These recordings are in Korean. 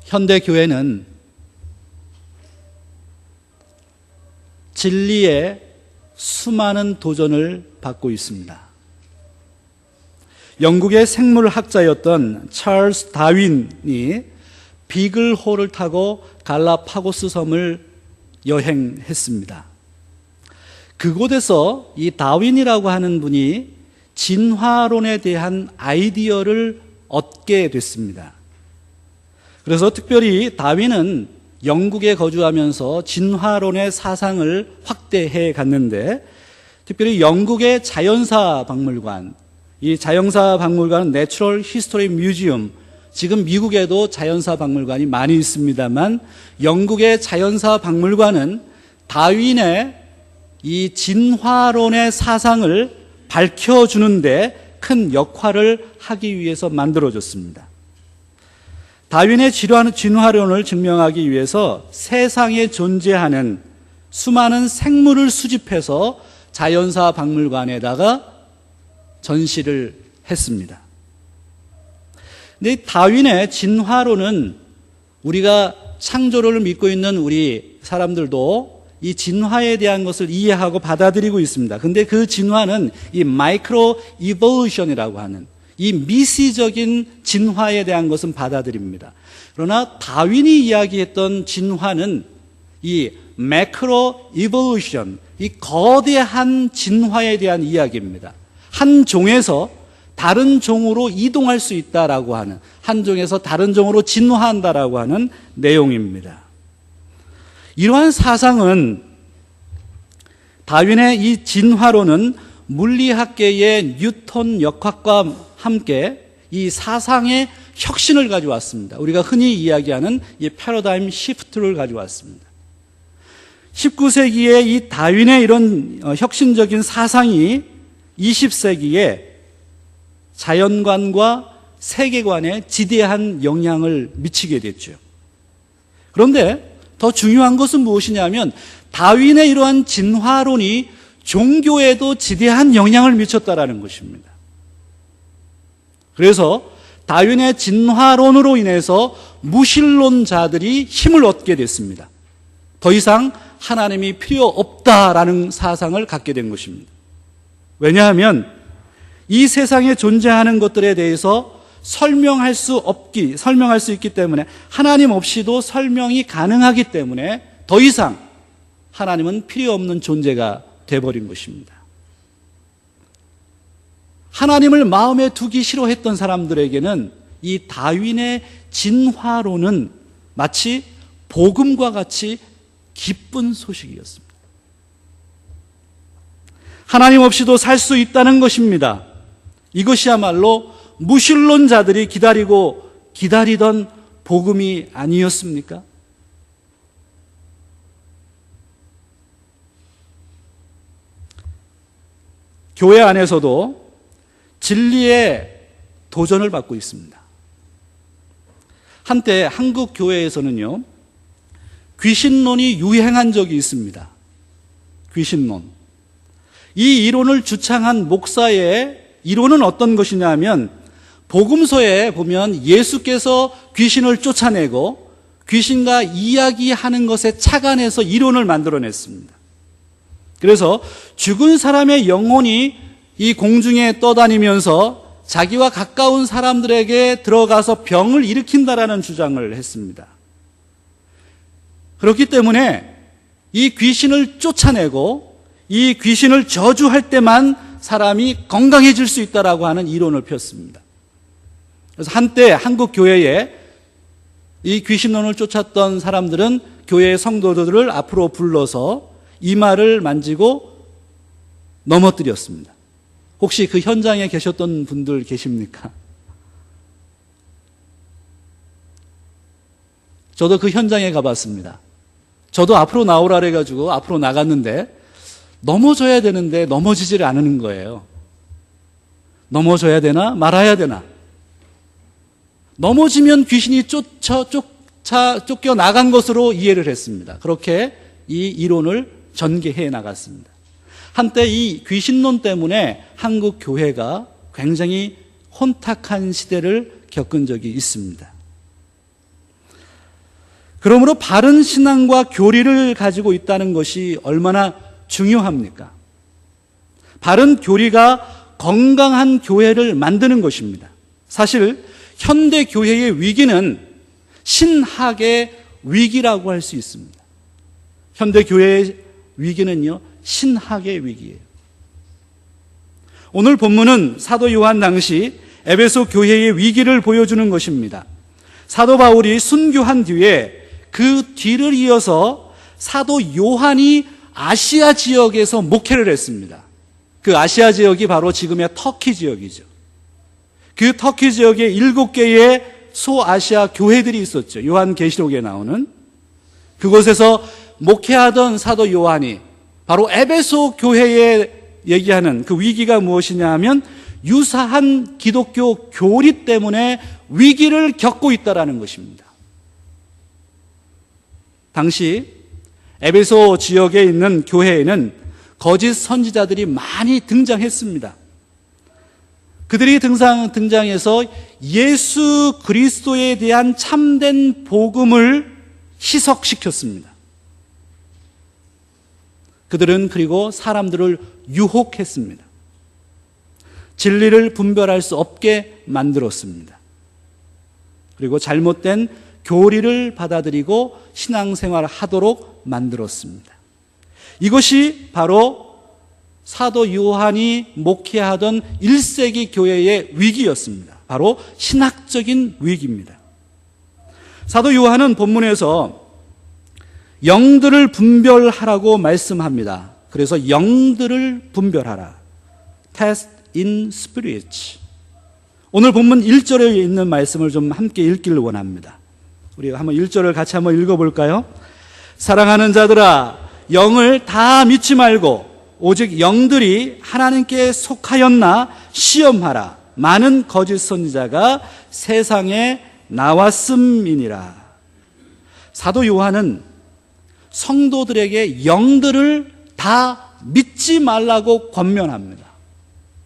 현대 교회는 진리에 수많은 도전을 받고 있습니다. 영국의 생물학자였던 찰스 다윈이 비글호를 타고 갈라파고스 섬을 여행했습니다. 그곳에서 이 다윈이라고 하는 분이 진화론에 대한 아이디어를 얻게 됐습니다. 그래서 특별히 다윈은 영국에 거주하면서 진화론의 사상을 확대해 갔는데, 특별히 영국의 자연사 박물관, 이 자연사 박물관은 내추럴 히스토리 뮤지엄, 지금 미국에도 자연사 박물관이 많이 있습니다만 영국의 자연사 박물관은 다윈의 이 진화론의 사상을 밝혀주는데 큰 역할을 하기 위해서 만들어졌습니다. 다윈의 진화론을 증명하기 위해서 세상에 존재하는 수많은 생물을 수집해서 자연사 박물관에다가 전시를 했습니다. 근데 다윈의 진화론은 우리가 창조론을 믿고 있는 우리 사람들도 이 진화에 대한 것을 이해하고 받아들이고 있습니다. 근데 그 진화는 이 마이크로 이볼루션이라고 하는 이 미시적인 진화에 대한 것은 받아들입니다. 그러나 다윈이 이야기했던 진화는 이 매크로 이볼루션, 이 거대한 진화에 대한 이야기입니다. 한 종에서 다른 종으로 이동할 수 있다라고 하는, 한 종에서 다른 종으로 진화한다라고 하는 내용입니다. 이러한 사상은, 다윈의 이 진화론은 물리학계의 뉴턴 역학과 함께 이 사상의 혁신을 가져왔습니다. 우리가 흔히 이야기하는 이 패러다임 시프트를 가져왔습니다. 19세기에 이 다윈의 이런 혁신적인 사상이 20세기에 자연관과 세계관에 지대한 영향을 미치게 됐죠. 그런데 더 중요한 것은 무엇이냐면 다윈의 이러한 진화론이 종교에도 지대한 영향을 미쳤다라는 것입니다. 그래서 다윈의 진화론으로 인해서 무신론자들이 힘을 얻게 됐습니다. 더 이상 하나님이 필요 없다라는 사상을 갖게 된 것입니다. 왜냐하면 이 세상에 존재하는 것들에 대해서 설명할 수 있기 때문에, 하나님 없이도 설명이 가능하기 때문에 더 이상 하나님은 필요 없는 존재가 되어버린 것입니다. 하나님을 마음에 두기 싫어했던 사람들에게는 이 다윈의 진화론은 마치 복음과 같이 기쁜 소식이었습니다. 하나님 없이도 살 수 있다는 것입니다. 이것이야말로 무신론자들이 기다리던 복음이 아니었습니까? 교회 안에서도 진리의 도전을 받고 있습니다. 한때 한국 교회에서는요, 귀신론이 유행한 적이 있습니다. 귀신론. 이 이론을 주창한 목사의 이론은 어떤 것이냐면, 복음서에 보면 예수께서 귀신을 쫓아내고 귀신과 이야기하는 것에 착안해서 이론을 만들어냈습니다. 그래서 죽은 사람의 영혼이 이 공중에 떠다니면서 자기와 가까운 사람들에게 들어가서 병을 일으킨다라는 주장을 했습니다. 그렇기 때문에 이 귀신을 쫓아내고 이 귀신을 저주할 때만 사람이 건강해질 수 있다라고 하는 이론을 폈습니다. 그래서 한때 한국 교회에 이 귀신론을 쫓았던 사람들은 교회의 성도들을 앞으로 불러서 이마를 만지고 넘어뜨렸습니다. 혹시 그 현장에 계셨던 분들 계십니까? 저도 그 현장에 가봤습니다. 저도 앞으로 나오라 그래가지고 앞으로 나갔는데 넘어져야 되는데 넘어지지를 않는 거예요. 넘어져야 되나 말아야 되나. 넘어지면 귀신이 쫓겨 나간 것으로 이해를 했습니다. 그렇게 이 이론을 전개해 나갔습니다. 한때 이 귀신론 때문에 한국 교회가 굉장히 혼탁한 시대를 겪은 적이 있습니다. 그러므로 바른 신앙과 교리를 가지고 있다는 것이 얼마나 중요합니까? 바른 교리가 건강한 교회를 만드는 것입니다. 사실 현대 교회의 위기는 신학의 위기라고 할 수 있습니다. 현대 교회의 위기는요, 신학의 위기예요. 오늘 본문은 사도 요한 당시 에베소 교회의 위기를 보여주는 것입니다. 사도 바울이 순교한 뒤에 그 뒤를 이어서 사도 요한이 아시아 지역에서 목회를 했습니다. 그 아시아 지역이 바로 지금의 터키 지역이죠. 그 터키 지역에 7개의 소아시아 교회들이 있었죠. 요한계시록에 나오는. 그곳에서 목회하던 사도 요한이 바로 에베소 교회에 얘기하는 그 위기가 무엇이냐 하면 유사한 기독교 교리 때문에 위기를 겪고 있다는 것입니다. 당시 에베소 지역에 있는 교회에는 거짓 선지자들이 많이 등장했습니다. 그들이 등장해서 예수 그리스도에 대한 참된 복음을 희석시켰습니다. 그들은 그리고 사람들을 유혹했습니다. 진리를 분별할 수 없게 만들었습니다. 그리고 잘못된 교리를 받아들이고 신앙생활을 하도록 만들었습니다. 이것이 바로 사도 요한이 목회하던 1세기 교회의 위기였습니다. 바로 신학적인 위기입니다. 사도 요한은 본문에서 영들을 분별하라고 말씀합니다. 그래서 영들을 분별하라. Test in spirits. 오늘 본문 1절에 있는 말씀을 좀 함께 읽기를 원합니다. 우리가 한번 1절을 같이 한번 읽어볼까요? 사랑하는 자들아, 영을 다 믿지 말고 오직 영들이 하나님께 속하였나 시험하라. 많은 거짓 선지자가 세상에 나왔음이니라. 사도 요한은 성도들에게 영들을 다 믿지 말라고 권면합니다.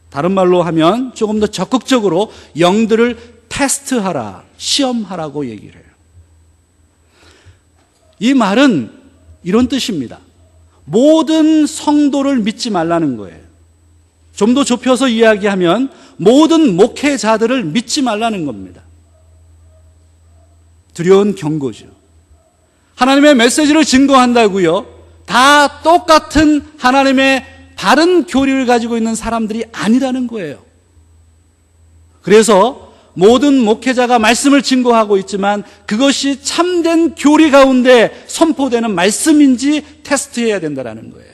다른 말로 하면 조금 더 적극적으로 영들을 테스트하라, 시험하라고 얘기를 해요. 이 말은 이런 뜻입니다. 모든 성도를 믿지 말라는 거예요. 좀 더 좁혀서 이야기하면 모든 목회자들을 믿지 말라는 겁니다. 두려운 경고죠. 하나님의 메시지를 증거한다고요. 다 똑같은 하나님의 다른 교리를 가지고 있는 사람들이 아니라는 거예요. 그래서 모든 목회자가 말씀을 증거하고 있지만 그것이 참된 교리 가운데 선포되는 말씀인지 테스트해야 된다는 거예요.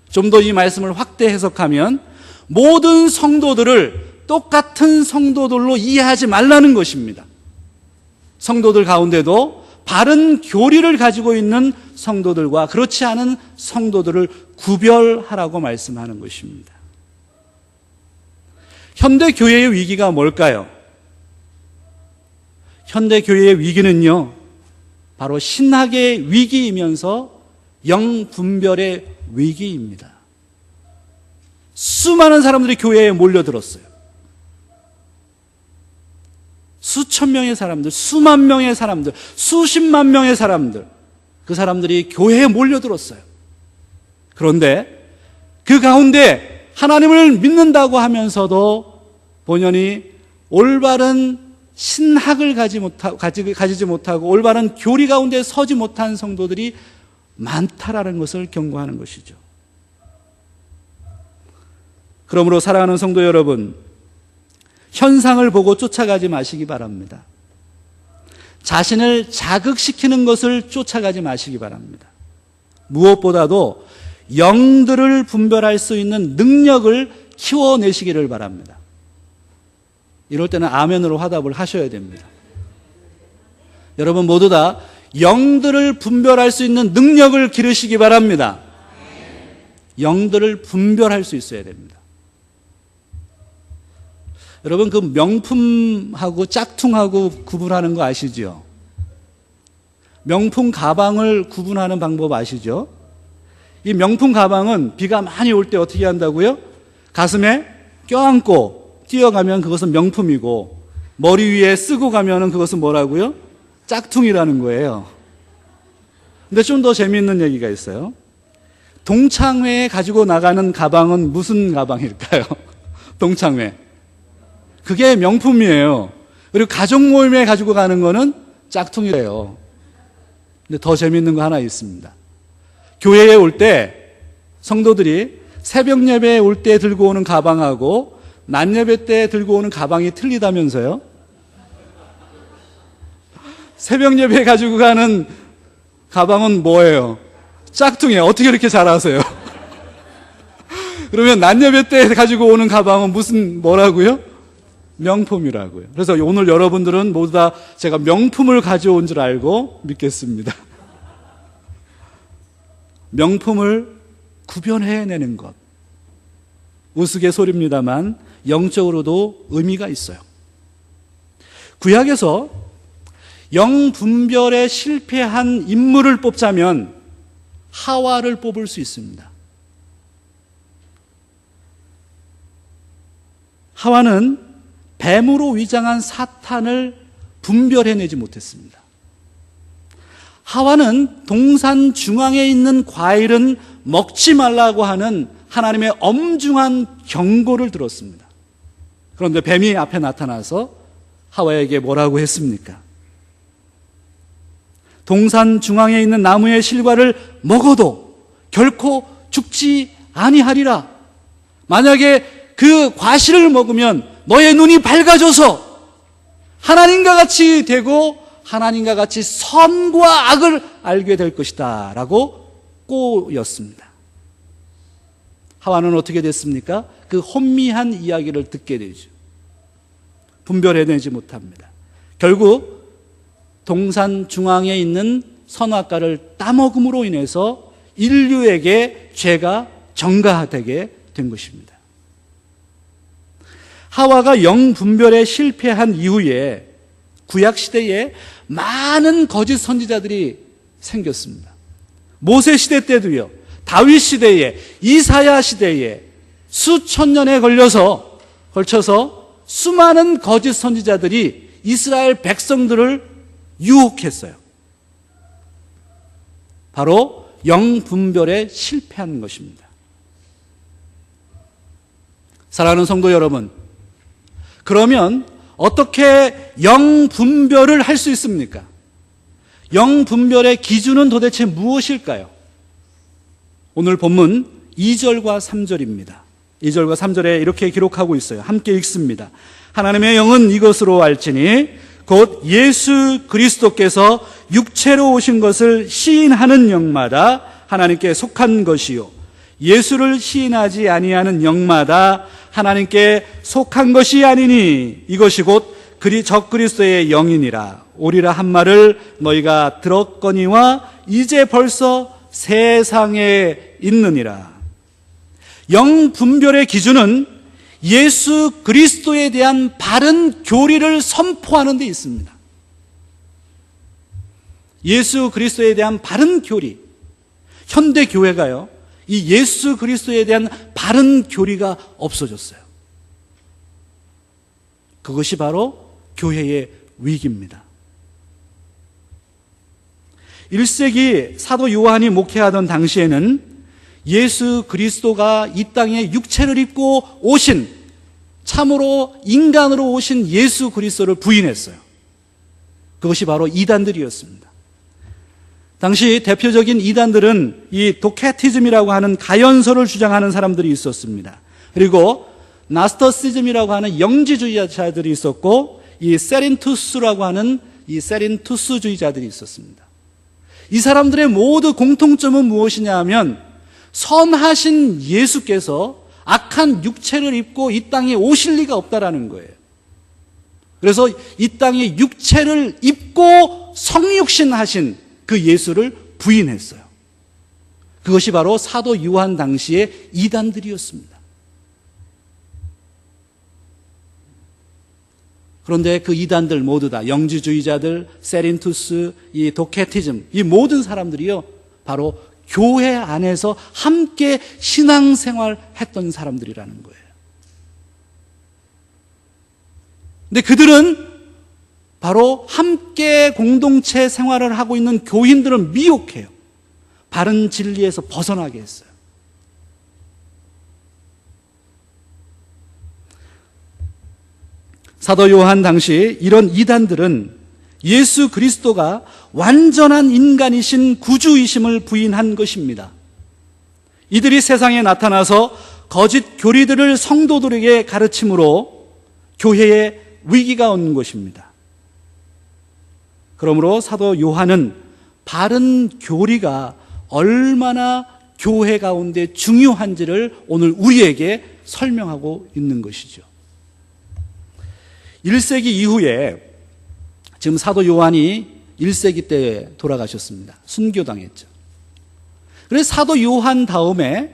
좀 더 이 말씀을 확대 해석하면 모든 성도들을 똑같은 성도들로 이해하지 말라는 것입니다. 성도들 가운데도 바른 교리를 가지고 있는 성도들과 그렇지 않은 성도들을 구별하라고 말씀하는 것입니다. 현대 교회의 위기가 뭘까요? 현대 교회의 위기는요, 바로 신학의 위기이면서 영분별의 위기입니다. 수많은 사람들이 교회에 몰려들었어요. 수천 명의 사람들, 수만 명의 사람들, 수십만 명의 사람들, 그 사람들이 교회에 몰려들었어요. 그런데 그 가운데 하나님을 믿는다고 하면서도 본연이 올바른 신학을 가지지 못하고 올바른 교리 가운데 서지 못한 성도들이 많다라는 것을 경고하는 것이죠. 그러므로 사랑하는 성도 여러분, 현상을 보고 쫓아가지 마시기 바랍니다. 자신을 자극시키는 것을 쫓아가지 마시기 바랍니다. 무엇보다도 영들을 분별할 수 있는 능력을 키워내시기를 바랍니다. 이럴 때는 아멘으로 화답을 하셔야 됩니다. 여러분 모두 다 영들을 분별할 수 있는 능력을 기르시기 바랍니다. 영들을 분별할 수 있어야 됩니다. 여러분 그 명품하고 짝퉁하고 구분하는 거 아시죠? 명품 가방을 구분하는 방법 아시죠? 이 명품 가방은 비가 많이 올 때 어떻게 한다고요? 가슴에 껴안고 뛰어가면 그것은 명품이고 머리 위에 쓰고 가면 그것은 뭐라고요? 짝퉁이라는 거예요. 근데 좀 더 재미있는 얘기가 있어요. 동창회에 가지고 나가는 가방은 무슨 가방일까요? 동창회. 그게 명품이에요. 그리고 가족 모임에 가지고 가는 거는 짝퉁이래요. 근데 더 재미있는 거 하나 있습니다. 교회에 올 때 성도들이 새벽 예배에 올 때 들고 오는 가방하고 낮 예배 때 들고 오는 가방이 틀리다면서요? 새벽 예배에 가지고 가는 가방은 뭐예요? 짝퉁이에요. 어떻게 이렇게 잘 아세요? 그러면 낮 예배 때 가지고 오는 가방은 뭐라고요? 명품이라고요. 그래서 오늘 여러분들은 모두 다 제가 명품을 가져온 줄 알고 믿겠습니다. 명품을 구별해내는 것. 우스갯소리입니다만 영적으로도 의미가 있어요. 구약에서 영분별에 실패한 인물을 뽑자면 하와를 뽑을 수 있습니다. 하와는 뱀으로 위장한 사탄을 분별해내지 못했습니다. 하와는 동산 중앙에 있는 과일은 먹지 말라고 하는 하나님의 엄중한 경고를 들었습니다. 그런데 뱀이 앞에 나타나서 하와에게 뭐라고 했습니까? 동산 중앙에 있는 나무의 실과를 먹어도 결코 죽지 아니하리라. 만약에 그 과실을 먹으면 너의 눈이 밝아져서 하나님과 같이 되고 하나님과 같이 선과 악을 알게 될 것이다 라고 꼬였습니다. 하와는 어떻게 됐습니까? 그 혼미한 이야기를 듣게 되죠. 분별해내지 못합니다. 결국 동산 중앙에 있는 선악과를 따먹음으로 인해서 인류에게 죄가 전가되게 된 것입니다. 하와가 영분별에 실패한 이후에 구약시대에 많은 거짓 선지자들이 생겼습니다. 모세 시대 때도요, 다윗 시대에, 이사야 시대에 수천 년에 걸쳐서 수많은 거짓 선지자들이 이스라엘 백성들을 유혹했어요. 바로 영분별에 실패한 것입니다. 사랑하는 성도 여러분, 그러면 어떻게 영분별을 할 수 있습니까? 영분별의 기준은 도대체 무엇일까요? 오늘 본문 2절과 3절입니다. 2절과 3절에 이렇게 기록하고 있어요. 함께 읽습니다. 하나님의 영은 이것으로 알지니 곧 예수 그리스도께서 육체로 오신 것을 시인하는 영마다 하나님께 속한 것이요 예수를 시인하지 아니하는 영마다 하나님께 속한 것이 아니니 이것이 곧 적그리스도의 영이니라. 오리라 한 말을 너희가 들었거니와 이제 벌써 세상에 있느니라. 영분별의 기준은 예수 그리스도에 대한 바른 교리를 선포하는 데 있습니다. 예수 그리스도에 대한 바른 교리. 현대 교회가요, 이 예수 그리스도에 대한 바른 교리가 없어졌어요. 그것이 바로 교회의 위기입니다. 1세기 사도 요한이 목회하던 당시에는 예수 그리스도가 이 땅에 육체를 입고 오신, 참으로 인간으로 오신 예수 그리스도를 부인했어요. 그것이 바로 이단들이었습니다. 당시 대표적인 이단들은 이 도케티즘이라고 하는 가연설을 주장하는 사람들이 있었습니다. 그리고 나스터시즘이라고 하는 영지주의자들이 있었고, 이 세린투스라고 하는 이 세린투스주의자들이 있었습니다. 이 사람들의 모두 공통점은 무엇이냐 하면 선하신 예수께서 악한 육체를 입고 이 땅에 오실 리가 없다라는 거예요. 그래서 이 땅에 육체를 입고 성육신하신 그 예수를 부인했어요. 그것이 바로 사도 요한 당시의 이단들이었습니다. 그런데 그 이단들 모두 다 영지주의자들, 세린투스, 이 도케티즘, 이 모든 사람들이요, 바로 교회 안에서 함께 신앙생활 했던 사람들이라는 거예요. 근데 그들은 바로 함께 공동체 생활을 하고 있는 교인들을 미혹해요. 바른 진리에서 벗어나게 했어요. 사도 요한 당시 이런 이단들은 예수 그리스도가 완전한 인간이신 구주이심을 부인한 것입니다. 이들이 세상에 나타나서 거짓 교리들을 성도들에게 가르침으로 교회에 위기가 온 것입니다. 그러므로 사도 요한은 바른 교리가 얼마나 교회 가운데 중요한지를 오늘 우리에게 설명하고 있는 것이죠. 1세기 이후에 지금 사도 요한이 1세기 때 돌아가셨습니다. 순교당했죠. 그래서 사도 요한 다음에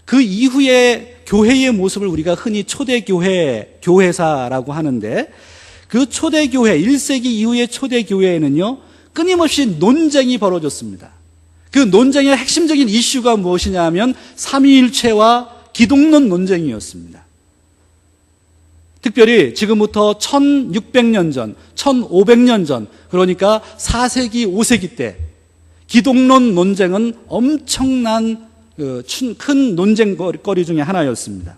그 이후에 교회의 모습을 우리가 흔히 초대교회, 교회사라고 하는데 그 초대교회, 1세기 이후의 초대교회에는요, 끊임없이 논쟁이 벌어졌습니다. 그 논쟁의 핵심적인 이슈가 무엇이냐 하면 삼위일체와 기독론 논쟁이었습니다. 특별히 지금부터 1600년 전, 1500년 전, 그러니까 4세기, 5세기 때 기독론 논쟁은 엄청난 큰 논쟁거리 중에 하나였습니다.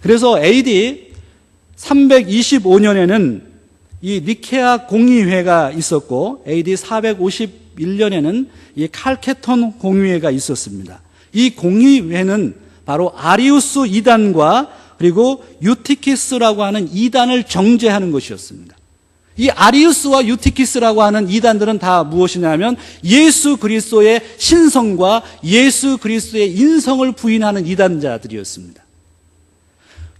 그래서 AD 325년에는 이 니케아 공의회가 있었고 AD 451년에는 이 칼케톤 공의회가 있었습니다. 이 공의회는 바로 아리우스 이단과 그리고 유티키스라고 하는 이단을 정죄하는 것이었습니다. 이 아리우스와 유티키스라고 하는 이단들은 다 무엇이냐면 예수 그리스도의 신성과 예수 그리스도의 인성을 부인하는 이단자들이었습니다.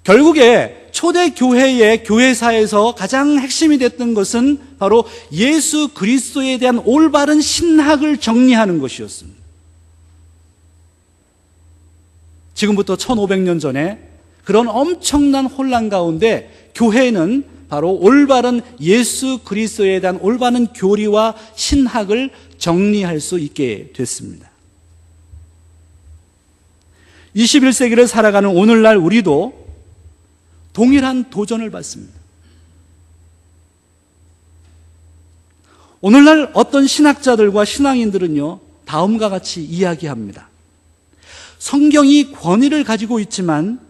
결국에 초대교회의 교회사에서 가장 핵심이 됐던 것은 바로 예수 그리스도에 대한 올바른 신학을 정리하는 것이었습니다. 지금부터 1500년 전에 그런 엄청난 혼란 가운데 교회는 바로 올바른 예수 그리스도에 대한 올바른 교리와 신학을 정리할 수 있게 됐습니다. 21세기를 살아가는 오늘날 우리도 동일한 도전을 받습니다. 오늘날 어떤 신학자들과 신앙인들은요, 다음과 같이 이야기합니다. 성경이 권위를 가지고 있지만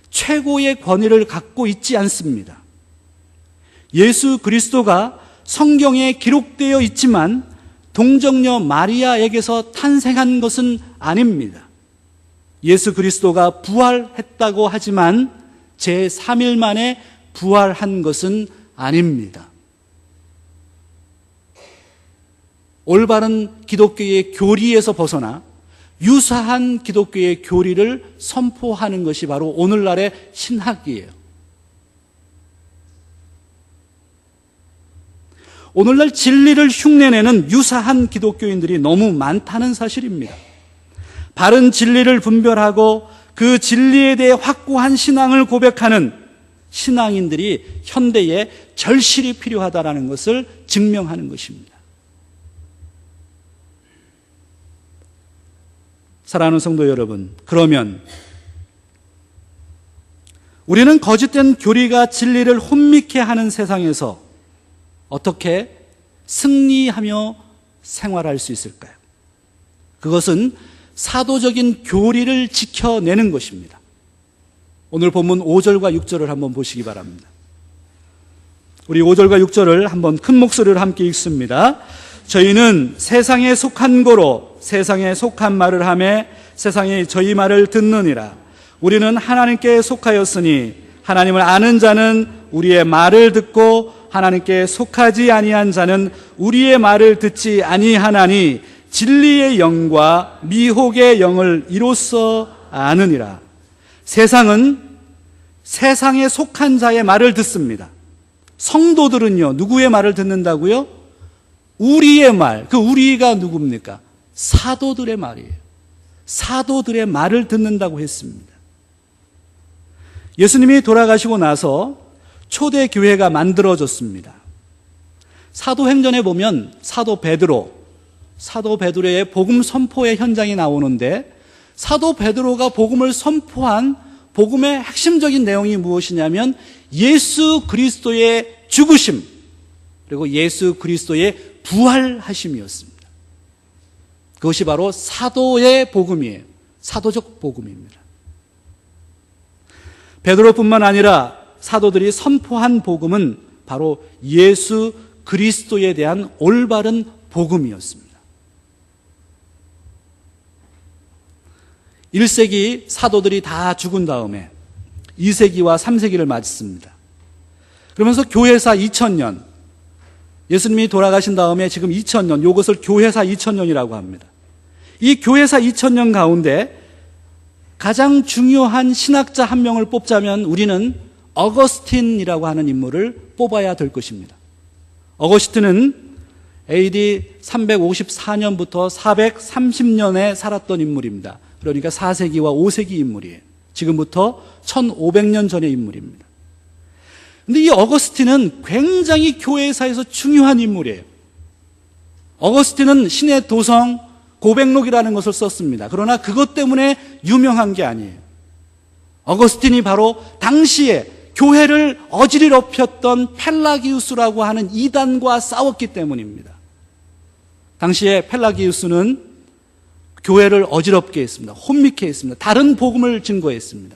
최고의 권위를 갖고 있지 않습니다. 예수 그리스도가 성경에 기록되어 있지만 동정녀 마리아에게서 탄생한 것은 아닙니다. 예수 그리스도가 부활했다고 하지만 제3일 만에 부활한 것은 아닙니다. 올바른 기독교의 교리에서 벗어나 유사한 기독교의 교리를 선포하는 것이 바로 오늘날의 신학이에요. 오늘날 진리를 흉내내는 유사한 기독교인들이 너무 많다는 사실입니다. 바른 진리를 분별하고 그 진리에 대해 확고한 신앙을 고백하는 신앙인들이 현대에 절실히 필요하다는 것을 증명하는 것입니다. 사랑하는 성도 여러분, 그러면 우리는 거짓된 교리가 진리를 혼미케 하는 세상에서 어떻게 승리하며 생활할 수 있을까요? 그것은 사도적인 교리를 지켜내는 것입니다. 오늘 본문 5절과 6절을 한번 보시기 바랍니다. 우리 5절과 6절을 한번 큰 목소리로 함께 읽습니다. 저희는 세상에 속한 고로 세상에 속한 말을 하며 세상이 저희 말을 듣느니라. 우리는 하나님께 속하였으니 하나님을 아는 자는 우리의 말을 듣고 하나님께 속하지 아니한 자는 우리의 말을 듣지 아니하나니 진리의 영과 미혹의 영을 이로써 아느니라. 세상은 세상에 속한 자의 말을 듣습니다. 성도들은요, 누구의 말을 듣는다고요? 우리의 말. 그 우리가 누굽니까? 사도들의 말이에요. 사도들의 말을 듣는다고 했습니다. 예수님이 돌아가시고 나서 초대교회가 만들어졌습니다. 사도행전에 보면 사도 베드로의 복음 선포의 현장이 나오는데 사도 베드로가 복음을 선포한 복음의 핵심적인 내용이 무엇이냐면 예수 그리스도의 죽으심, 그리고 예수 그리스도의 부활하심이었습니다. 그것이 바로 사도의 복음이에요. 사도적 복음입니다. 베드로뿐만 아니라 사도들이 선포한 복음은 바로 예수 그리스도에 대한 올바른 복음이었습니다. 1세기 사도들이 다 죽은 다음에 2세기와 3세기를 맞습니다. 그러면서 교회사 2000년, 예수님이 돌아가신 다음에 지금 2000년, 이것을 교회사 2000년이라고 합니다. 이 교회사 2000년 가운데 가장 중요한 신학자 한 명을 뽑자면 우리는 어거스틴이라고 하는 인물을 뽑아야 될 것입니다. 어거스틴은 AD 354년부터 430년에 살았던 인물입니다. 그러니까 4세기와 5세기 인물이에요. 지금부터 1500년 전의 인물입니다. 근데 이 어거스틴은 굉장히 교회사에서 중요한 인물이에요. 어거스틴은 신의 도성 고백록이라는 것을 썼습니다. 그러나 그것 때문에 유명한 게 아니에요. 어거스틴이 바로 당시에 교회를 어지럽혔던 펠라기우스라고 하는 이단과 싸웠기 때문입니다. 당시에 펠라기우스는 교회를 어지럽게 했습니다. 혼미케 했습니다. 다른 복음을 증거했습니다.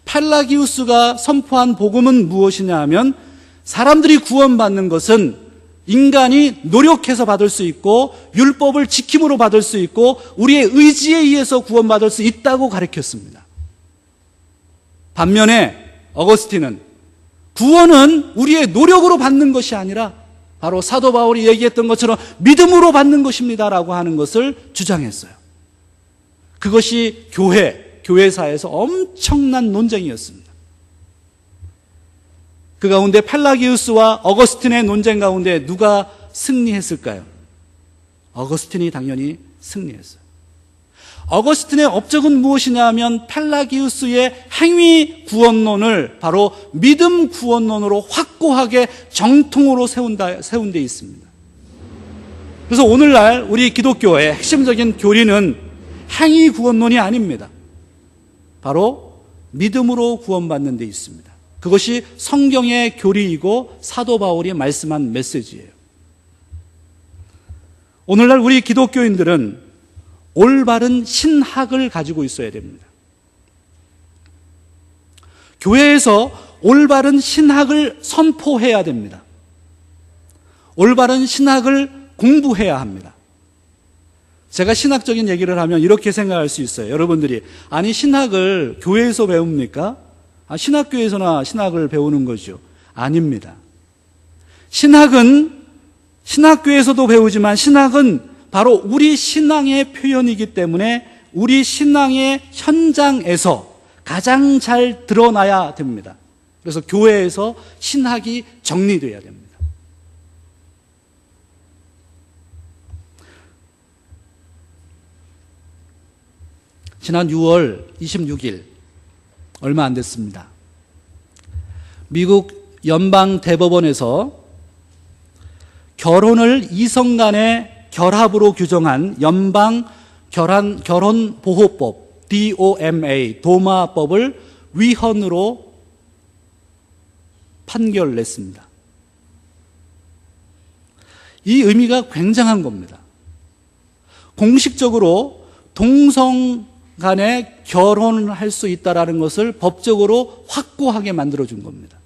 펠라기우스가 선포한 복음은 무엇이냐 하면 사람들이 구원받는 것은 인간이 노력해서 받을 수 있고 율법을 지킴으로 받을 수 있고 우리의 의지에 의해서 구원받을 수 있다고 가르쳤습니다. 반면에 어거스틴은 구원은 우리의 노력으로 받는 것이 아니라 바로 사도 바울이 얘기했던 것처럼 믿음으로 받는 것입니다라고 하는 것을 주장했어요. 그것이 교회사에서 엄청난 논쟁이었습니다. 그 가운데 펠라기우스와 어거스틴의 논쟁 가운데 누가 승리했을까요? 어거스틴이 당연히 승리했어요. 어거스틴의 업적은 무엇이냐 하면 펠라기우스의 행위 구원론을 바로 믿음 구원론으로 확고하게 정통으로 세운 데 있습니다. 그래서 오늘날 우리 기독교의 핵심적인 교리는 행위 구원론이 아닙니다. 바로 믿음으로 구원받는 데 있습니다. 그것이 성경의 교리이고 사도 바울이 말씀한 메시지예요. 오늘날 우리 기독교인들은 올바른 신학을 가지고 있어야 됩니다. 교회에서 올바른 신학을 선포해야 됩니다. 올바른 신학을 공부해야 합니다. 제가 신학적인 얘기를 하면 이렇게 생각할 수 있어요. 여러분들이 아니 신학을 교회에서 배웁니까? 신학교에서나 신학을 배우는 거죠. 아닙니다. 신학은 신학교에서도 배우지만 신학은 바로 우리 신앙의 표현이기 때문에 우리 신앙의 현장에서 가장 잘 드러나야 됩니다. 그래서 교회에서 신학이 정리되어야 됩니다. 지난 6월 26일 얼마 안 됐습니다. 미국 연방대법원에서 결혼을 이성 간의 결합으로 규정한 연방 결혼보호법 DOMA 도마법을 위헌으로 판결냈습니다. 이 의미가 굉장한 겁니다. 공식적으로 동성 간에 결혼을 할 수 있다는 것을 법적으로 확고하게 만들어준 겁니다.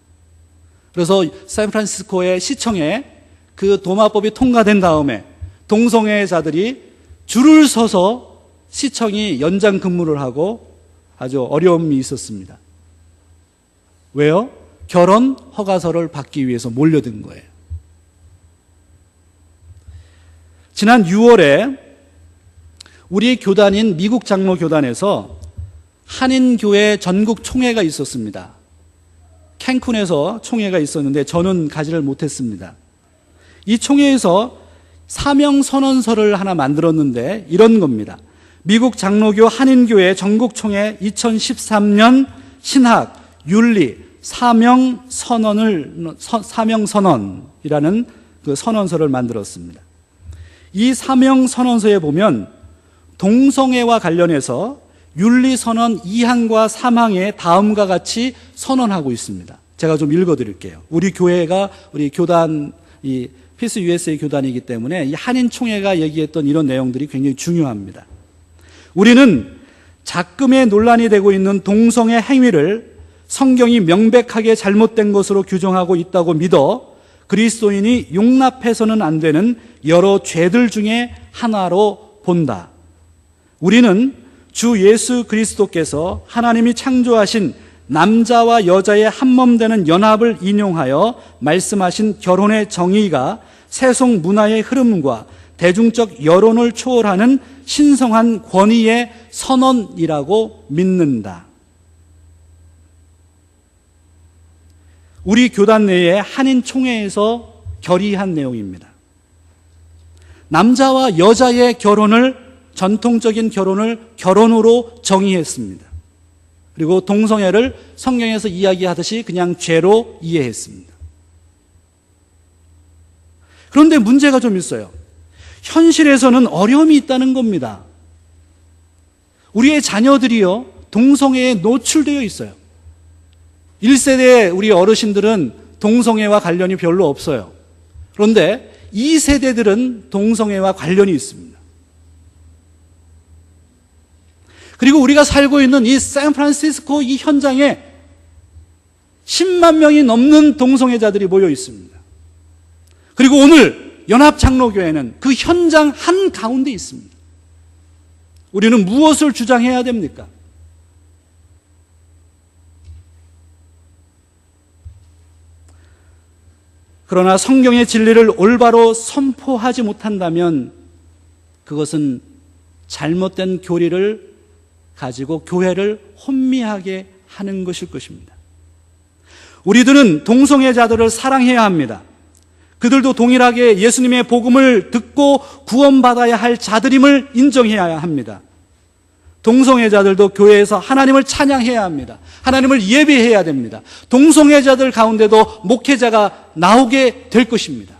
그래서 샌프란시스코의 시청에 그 도마법이 통과된 다음에 동성애자들이 줄을 서서 시청이 연장 근무를 하고 아주 어려움이 있었습니다. 왜요? 결혼 허가서를 받기 위해서 몰려든 거예요. 지난 6월에 우리 교단인 미국 장로 교단에서 한인교회 전국 총회가 있었습니다. 캔쿤에서 총회가 있었는데 저는 가지를 못했습니다. 이 총회에서 사명선언서를 하나 만들었는데 이런 겁니다. 미국 장로교 한인교회 전국총회 2013년 신학, 윤리, 사명선언이라는 그 선언서를 만들었습니다. 이 사명선언서에 보면 동성애와 관련해서 윤리선언 2항과 3항에 다음과 같이 선언하고 있습니다. 제가 좀 읽어드릴게요. 우리 교회가 우리 교단의 이 피스 USA 교단이기 때문에 이 한인 총회가 얘기했던 이런 내용들이 굉장히 중요합니다. 우리는 작금에 논란이 되고 있는 동성애 행위를 성경이 명백하게 잘못된 것으로 규정하고 있다고 믿어 그리스도인이 용납해서는 안 되는 여러 죄들 중에 하나로 본다. 우리는 주 예수 그리스도께서 하나님이 창조하신 남자와 여자의 한몸되는 연합을 인용하여 말씀하신 결혼의 정의가 세속 문화의 흐름과 대중적 여론을 초월하는 신성한 권위의 선언이라고 믿는다. 우리 교단 내의 한인 총회에서 결의한 내용입니다. 남자와 여자의 결혼을, 전통적인 결혼을 결혼으로 정의했습니다. 그리고 동성애를 성경에서 이야기하듯이 그냥 죄로 이해했습니다. 그런데 문제가 좀 있어요. 현실에서는 어려움이 있다는 겁니다. 우리의 자녀들이요, 동성애에 노출되어 있어요. 1세대 우리 어르신들은 동성애와 관련이 별로 없어요. 그런데 2세대들은 동성애와 관련이 있습니다. 그리고 우리가 살고 있는 이 샌프란시스코 이 현장에 10만 명이 넘는 동성애자들이 모여 있습니다. 그리고 오늘 연합장로교회는 그 현장 한가운데 있습니다. 우리는 무엇을 주장해야 됩니까? 그러나 성경의 진리를 올바로 선포하지 못한다면 그것은 잘못된 교리를 가지고 교회를 혼미하게 하는 것일 것입니다. 우리들은 동성애자들을 사랑해야 합니다. 그들도 동일하게 예수님의 복음을 듣고 구원받아야 할 자들임을 인정해야 합니다. 동성애자들도 교회에서 하나님을 찬양해야 합니다. 하나님을 예배해야 됩니다. 동성애자들 가운데도 목회자가 나오게 될 것입니다.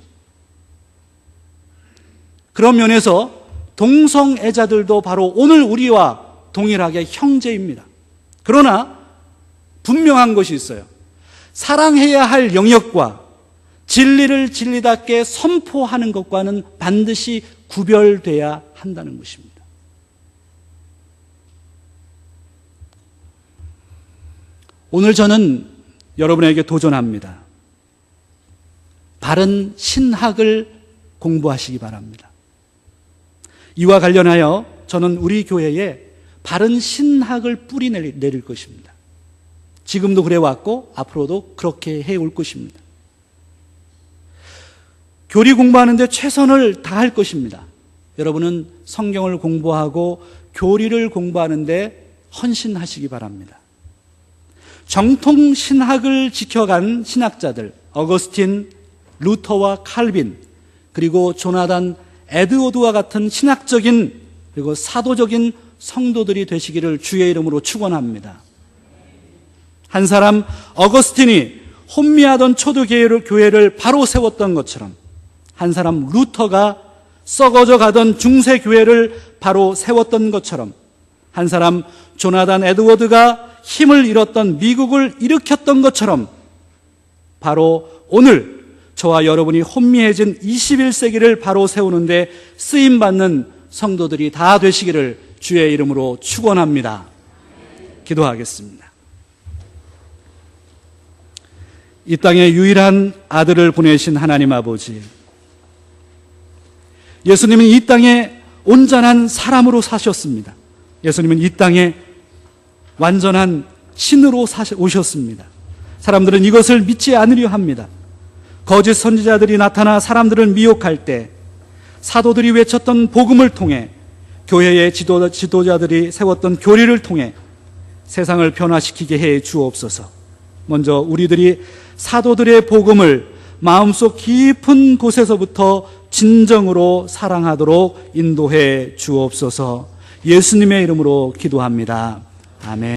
그런 면에서 동성애자들도 바로 오늘 우리와 동일하게 형제입니다. 그러나 분명한 것이 있어요. 사랑해야 할 영역과 진리를 진리답게 선포하는 것과는 반드시 구별돼야 한다는 것입니다. 오늘 저는 여러분에게 도전합니다. 바른 신학을 공부하시기 바랍니다. 이와 관련하여 저는 우리 교회에 바른 신학을 뿌리 내릴 것입니다. 지금도 그래왔고 앞으로도 그렇게 해올 것입니다. 교리 공부하는데 최선을 다할 것입니다. 여러분은 성경을 공부하고 교리를 공부하는데 헌신하시기 바랍니다. 정통 신학을 지켜간 신학자들, 어거스틴, 루터와 칼빈, 그리고 조나단 에드워드와 같은 신학적인 그리고 사도적인 성도들이 되시기를 주의 이름으로 축원합니다. 한 사람 어거스틴이 혼미하던 초대교회를 바로 세웠던 것처럼 한 사람 루터가 썩어져 가던 중세교회를 바로 세웠던 것처럼 한 사람 조나단 에드워드가 힘을 잃었던 미국을 일으켰던 것처럼 바로 오늘 저와 여러분이 혼미해진 21세기를 바로 세우는데 쓰임받는 성도들이 다 되시기를 주의 이름으로 축원합니다. 기도하겠습니다. 이 땅에 유일한 아들을 보내신 하나님 아버지, 예수님은 이 땅에 온전한 사람으로 사셨습니다. 예수님은 이 땅에 완전한 신으로 오셨습니다. 사람들은 이것을 믿지 않으려 합니다. 거짓 선지자들이 나타나 사람들을 미혹할 때 사도들이 외쳤던 복음을 통해 교회의 지도자들이 세웠던 교리를 통해 세상을 변화시키게 해 주옵소서. 먼저 우리들이 사도들의 복음을 마음속 깊은 곳에서부터 진정으로 사랑하도록 인도해 주옵소서. 예수님의 이름으로 기도합니다. 아멘.